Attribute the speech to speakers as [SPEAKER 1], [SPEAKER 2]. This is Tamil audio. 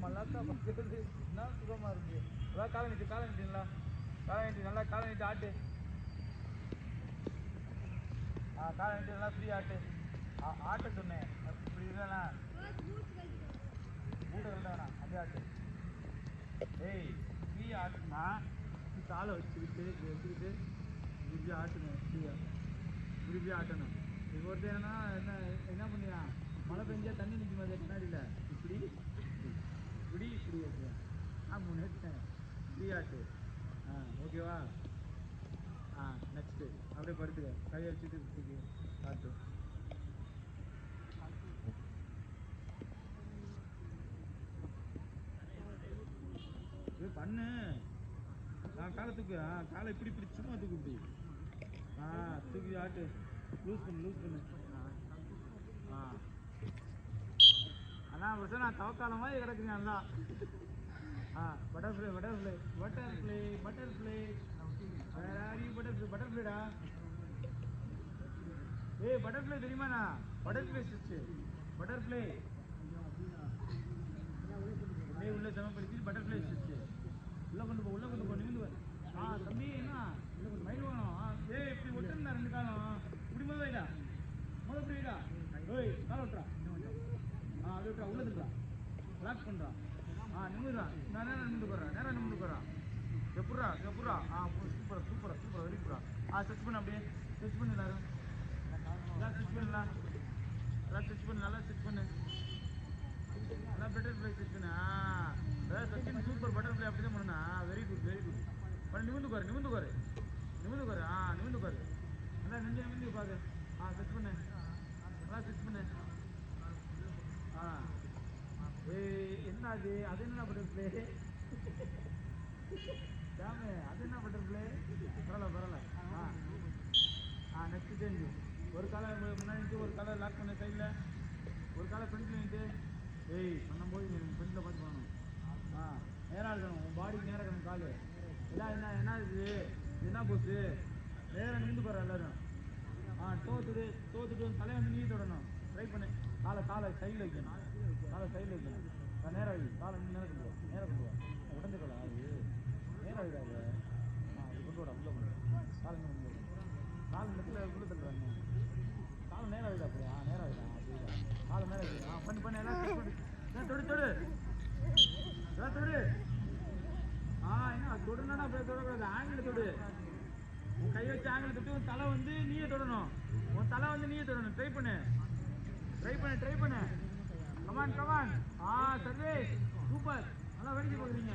[SPEAKER 1] மல்லாக்கா பார்க்கறது என்ன சுகமாக இருக்கு. அதான் காலை நீட்டுங்களா, காலை நீட்டு நல்லா காலை நீட்டு ஆட்டு. காலை நீட்டு நல்லா ஃப்ரீ ஆட்டு. ஆட்ட சொன்னேன் இப்படி இல்லைண்ணா, மூட்டை வேண்டாண்ணா, அப்படியே ஆட்டு. ஏய் ஃப்ரீ ஆட்டுனா காலை வச்சுக்கிட்டு இப்படி ஆட்டணும். இப்படி ஆட்டணும். இப்போ ஒருத்தர் என்ன பண்ணியா, மழை பெஞ்சா தண்ணி நிற்கும் போது கண்ணாடியில் இப்படி வச்சுருவேன். நான் 3 எடுத்தேன். ஃப்ரீ ஆட்டு. ஓகேவா? நெக்ஸ்ட்டு அப்படியே படுத்துக்க, கையை வச்சுட்டு இப்படி ஆட்டு. பண்ணு. காலை தூக்கு. காலை இப்படி சும்மா தூக்கு. இப்படி தூக்கி ஆட்டு. லூஸ் பண்ணு. அதான் ஒரு நான் தவக்கால மாதிரி கிடக்குறேன். நல்லா பட்டர்ஃப்ளை. பட்டர்ஃப்ளைடா. ஏய் பட்டர்ஃப்ளை தெரியுமாண்ணா? Butterfly stitch. பட்டர்ஃப்ளை உள்ள சமப்படுத்தி பட்டர்ஃப்ளை ஸ்டிச்சு. உள்ள கொண்டு போ நிமிந்து. தம்பி என்ன மயில் வேணும்? ஏய் இப்படி ஒட்டுனா 2 காலம் இப்படி முதல் வைடா. இப்படி வைடா. ஓய் காலை விட்டுறா. அது விட்டுறா. உள்ள திருடா. லாக் பண்ணுறா. நிமிடுறா. நான் நேரம் நிமிந்து போடுறேன். எப்படா சூப்பரா வெடிப்புறா. ஸ்டிச் பண்ண. அப்படியே ஸ்டிச் பண்ணு. எல்லாரும் ஸ்டிச் பண்ணலாம். ஸ்டிச் பண்ணு. நல்லா ஸ்டிச் பண்ணு. நல்லா பட்டர்ஃப்ளை ஸ்டிச் பண்ணு. Super butterfly. அப்படி தான் பண்ணுண்ணா. வெரி குட் பண்ணு. நிமிந்து பாரு. நல்லா நிமிந்து பாரு. ஸ்டிச் பண்ணு. நல்லா ஸ்டிச் பண்ணு. என்ன அது என்ன பட்டர்ஃப்ளை? சாமி அது என்ன பட்டர்ஃப்ளை? பரவாயில்ல. Next change. ஒரு காலை முன்னாடி ஒரு காலை லாக் பண்ண சைடில், ஒரு காலை ஃப்ரெண்ட்ல நின்று. ஏய் பண்ணும்போது நீ ஃப்ரெண்டில் பார்த்து பண்ணணும். நேராக இருக்கணும். உன் பாடிக்கு நேராக இருக்கணும். காலு எல்லாம் என்ன இது என்ன போச்சு? நேராக நிமிந்து போகிற எல்லாரும். தோத்துட்டு தலையை வந்து நீ தொடணும். ட்ரை பண்ணு. காலை சைடில் வைக்கணும். நேராக வை. காலை நேரம் கொண்டு வா. உடஞ்சுக்கலாம். அது நேராக விடாது. அது கொண்டு விட உள்ள கொண்டு காலை நெத்தில் உள்ள தட்டுறாங்க. காலை நேராக விடா. அப்படியா நேராக விடா. காலை மேலே வைக்கணும். பண்ணு எல்லாம் தொடு. என்ன தொடணும்னா அப்படியே தொடக்கூடாது. ஆங்கிள் தொடு. உன் கை வச்சு ஆங்கிள் தொட்டு உன் தலை வந்து நீயே தொடணும். ட்ரை பண்ணு. கமான். சர்வேஷ் சூப்பர். நல்லா வெடிச்சு போகுறீங்க.